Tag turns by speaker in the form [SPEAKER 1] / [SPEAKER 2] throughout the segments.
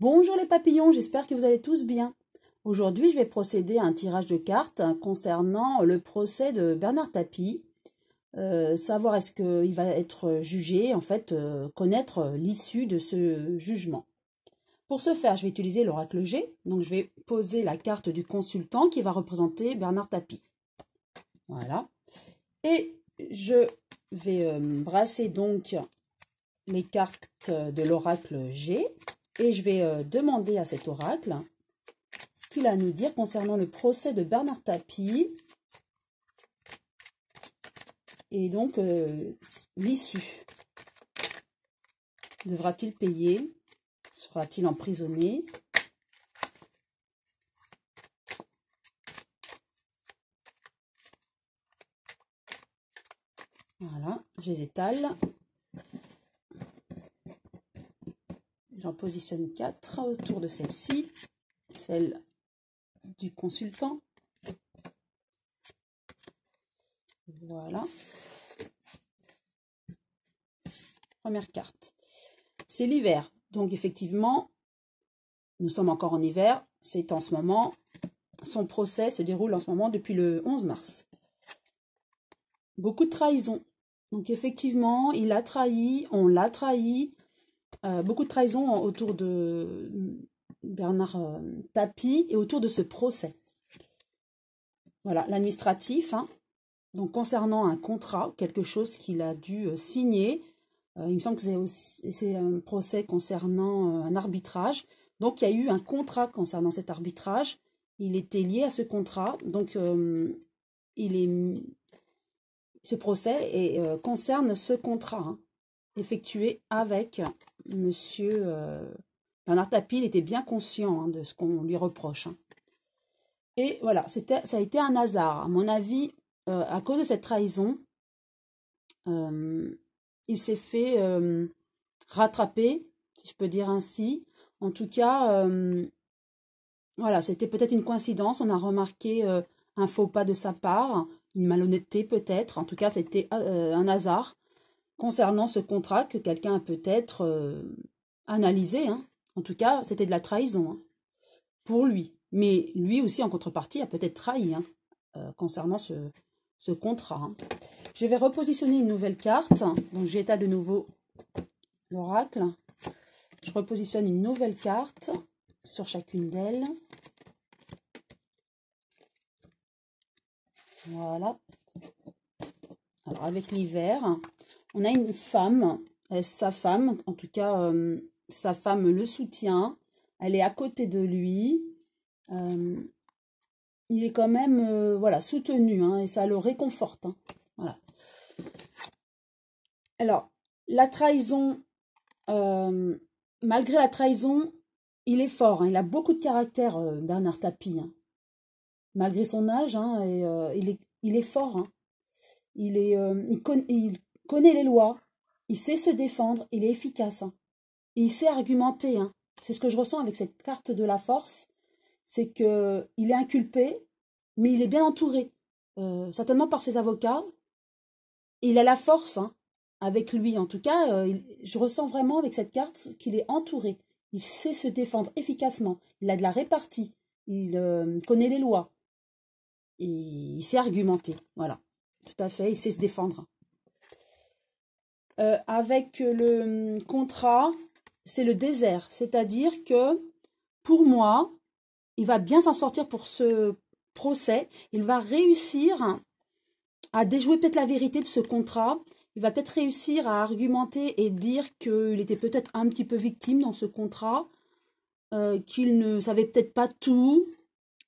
[SPEAKER 1] Bonjour les papillons, j'espère que vous allez tous bien. Aujourd'hui, je vais procéder à un tirage de cartes concernant le procès de Bernard Tapie. Savoir est-ce qu'il va être jugé, en fait, connaître l'issue de ce jugement. Pour ce faire, je vais utiliser l'oracle G. Donc, je vais poser la carte du consultant qui va représenter Bernard Tapie. Voilà. Et je vais brasser donc les cartes de l'oracle G. Et je vais demander à cet oracle ce qu'il a à nous dire concernant le procès de Bernard Tapie et donc l'issue. Devra-t-il payer? Sera-t-il emprisonné? Voilà, je les étale. J'en positionne 4 autour de celle-ci, celle du consultant. Voilà. Première carte. C'est l'hiver. Donc effectivement, nous sommes encore en hiver. C'est en ce moment, son procès se déroule en ce moment depuis le 11 mars. Beaucoup de trahison. Donc effectivement, il a trahi, on l'a trahi. Beaucoup de trahison autour de Bernard Tapie et autour de ce procès. Voilà, l'administratif, hein. Donc concernant un contrat, quelque chose qu'il a dû signer, il me semble que c'est un procès concernant un arbitrage. Donc il y a eu un contrat concernant cet arbitrage, il était lié à ce contrat, donc ce procès concerne ce contrat, hein, effectué avec monsieur Bernard Tapie. Il était bien conscient, hein, de ce qu'on lui reproche, hein. Et voilà, ça a été un hasard. À mon avis, à cause de cette trahison, il s'est fait rattraper, si je peux dire ainsi. En tout cas, voilà, c'était peut-être une coïncidence. On a remarqué un faux pas de sa part, une malhonnêteté peut-être. En tout cas, c'était un hasard concernant ce contrat que quelqu'un a peut-être analysé, hein. En tout cas, c'était de la trahison, hein, pour lui. Mais lui aussi, en contrepartie, a peut-être trahi, hein, concernant ce contrat, hein. Je vais repositionner une nouvelle carte. Donc, j'étale de nouveau l'oracle. Je repositionne une nouvelle carte sur chacune d'elles. Voilà. Alors, avec l'hiver, on a une femme. Sa femme, en tout cas, sa femme le soutient. Elle est à côté de lui. Il est quand même voilà, soutenu, hein, et ça le réconforte, hein. Voilà. Alors, la trahison, malgré la trahison, il est fort, hein, il a beaucoup de caractère, Bernard Tapie, hein. Malgré son âge, hein, il est fort, hein. Il connaît les lois, il sait se défendre, il est efficace, hein. Et il sait argumenter, hein. C'est ce que je ressens avec cette carte de la force, c'est qu'il est inculpé, mais il est bien entouré, certainement par ses avocats. Il a la force, hein, avec lui. En tout cas, je ressens vraiment avec cette carte qu'il est entouré. Il sait se défendre efficacement. Il a de la répartie. Il connaît les lois. Et il sait argumenter. Voilà. Tout à fait. Il sait se défendre. Avec le contrat, c'est le désert. C'est-à-dire que, pour moi, il va bien s'en sortir pour ce procès. Il va réussir à déjouer peut-être la vérité de ce contrat. Il va peut-être réussir à argumenter et dire qu'il était peut-être un petit peu victime dans ce contrat, qu'il ne savait peut-être pas tout.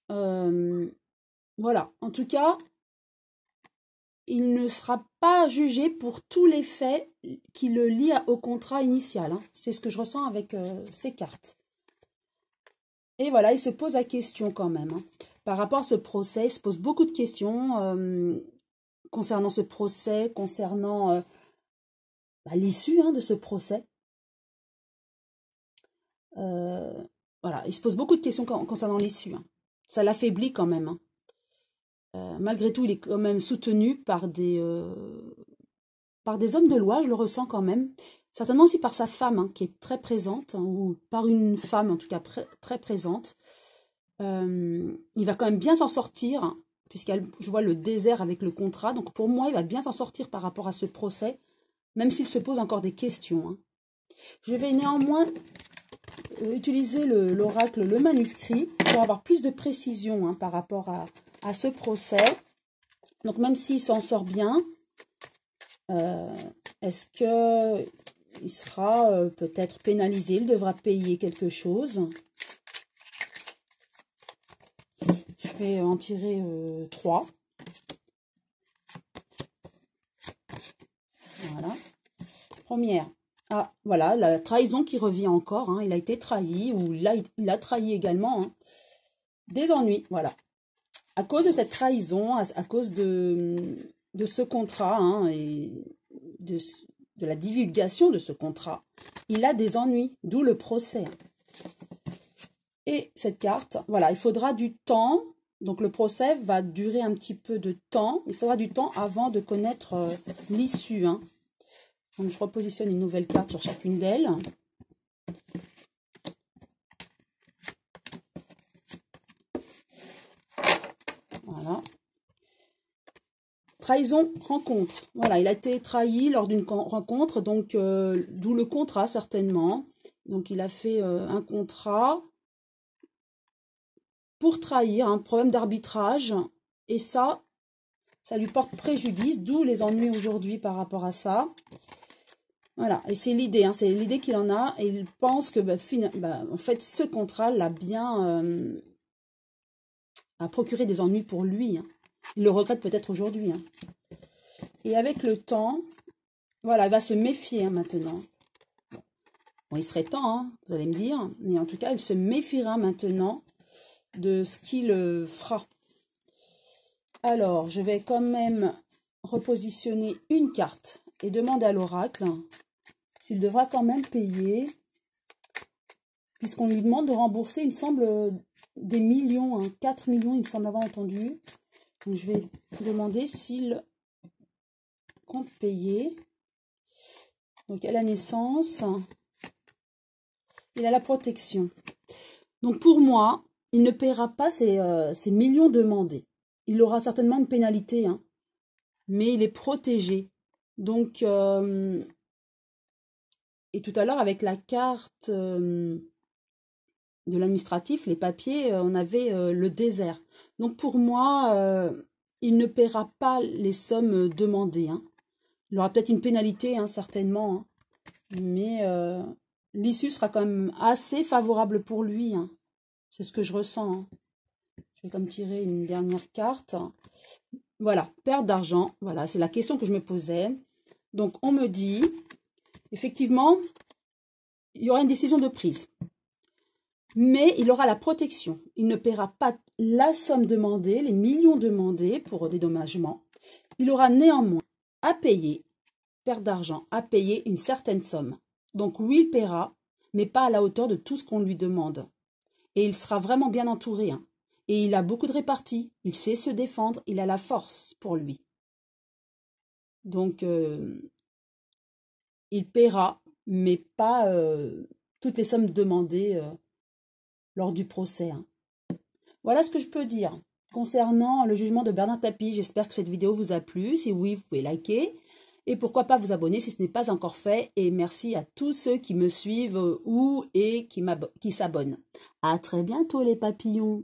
[SPEAKER 1] Voilà. En tout cas, il ne sera pas jugé pour tous les faits qui le lient au contrat initial, hein. C'est ce que je ressens avec ces cartes. Et voilà, il se pose la question quand même, hein. Par rapport à ce procès, il se pose beaucoup de questions concernant ce procès, concernant l'issue, hein, de ce procès. Voilà, il se pose beaucoup de questions concernant l'issue, hein. Ça l'affaiblit quand même, hein. Malgré tout, il est quand même soutenu par des hommes de loi, je le ressens quand même. certainement aussi par sa femme, hein, qui est très présente, hein, ou par une femme en tout cas très présente. Il va quand même bien s'en sortir, hein, je vois le désert avec le contrat. Donc pour moi, il va bien s'en sortir par rapport à ce procès, même s'il se pose encore des questions. Hein. Je vais néanmoins utiliser l'oracle, le manuscrit, pour avoir plus de précision, hein, par rapport à ce procès. Donc même s'il s'en sort bien, est-ce qu'il sera peut-être pénalisé, il devra payer quelque chose? Je vais en tirer 3. Voilà. Première. Ah, voilà, la trahison qui revient encore. Hein. Il a été trahi, ou il a trahi également. Hein. Des ennuis, voilà. À cause de cette trahison, à cause de ce contrat, hein, et de la divulgation de ce contrat, il a des ennuis, d'où le procès. Et cette carte, voilà, il faudra du temps. Donc le procès va durer un petit peu de temps. Il faudra du temps avant de connaître l'issue. Hein. Donc je repositionne une nouvelle carte sur chacune d'elles. Voilà. Trahison, rencontre. Voilà, il a été trahi lors d'une rencontre, donc d'où le contrat certainement. Donc il a fait un contrat pour trahir, un problème d'arbitrage, et ça lui porte préjudice, d'où les ennuis aujourd'hui par rapport à ça. Voilà, et c'est l'idée, hein, c'est l'idée qu'il en a, et il pense que en fait ce contrat l'a bien a procuré des ennuis pour lui. Hein. Il le regrette peut-être aujourd'hui. Hein. Et avec le temps, voilà, il va se méfier, hein, maintenant. Bon, il serait temps, hein, vous allez me dire, mais en tout cas, il se méfiera maintenant de ce qu'il fera. Alors, je vais quand même repositionner une carte et demander à l'oracle s'il devra quand même payer, puisqu'on lui demande de rembourser, il me semble, des millions, hein, 4 millions, il me semble avoir entendu. Donc, je vais demander s'il compte payer. Donc, à la naissance, il a la protection. Donc, pour moi, il ne paiera pas ces millions demandés. Il aura certainement une pénalité, hein, mais il est protégé. Donc, et tout à l'heure, avec la carte de l'administratif, les papiers, on avait le désert. Donc, pour moi, il ne paiera pas les sommes demandées. Hein. Il aura peut-être une pénalité, hein, certainement, hein, mais l'issue sera quand même assez favorable pour lui. Hein. C'est ce que je ressens. Hein. Je vais comme tirer une dernière carte. Voilà, perte d'argent. Voilà, c'est la question que je me posais. Donc, on me dit, effectivement, il y aura une décision de prise. Mais il aura la protection. Il ne paiera pas la somme demandée, les millions demandés pour dédommagement. Il aura néanmoins à payer, perte d'argent, à payer une certaine somme. Donc, oui, il paiera, mais pas à la hauteur de tout ce qu'on lui demande. Et il sera vraiment bien entouré. Hein. Et il a beaucoup de réparties. Il sait se défendre. Il a la force pour lui. Donc, il paiera, mais pas toutes les sommes demandées lors du procès. Hein. Voilà ce que je peux dire concernant le jugement de Bernard Tapie. J'espère que cette vidéo vous a plu. Si oui, vous pouvez liker. Et pourquoi pas vous abonner si ce n'est pas encore fait. Et merci à tous ceux qui me suivent ou et qui s'abonnent. À très bientôt les papillons.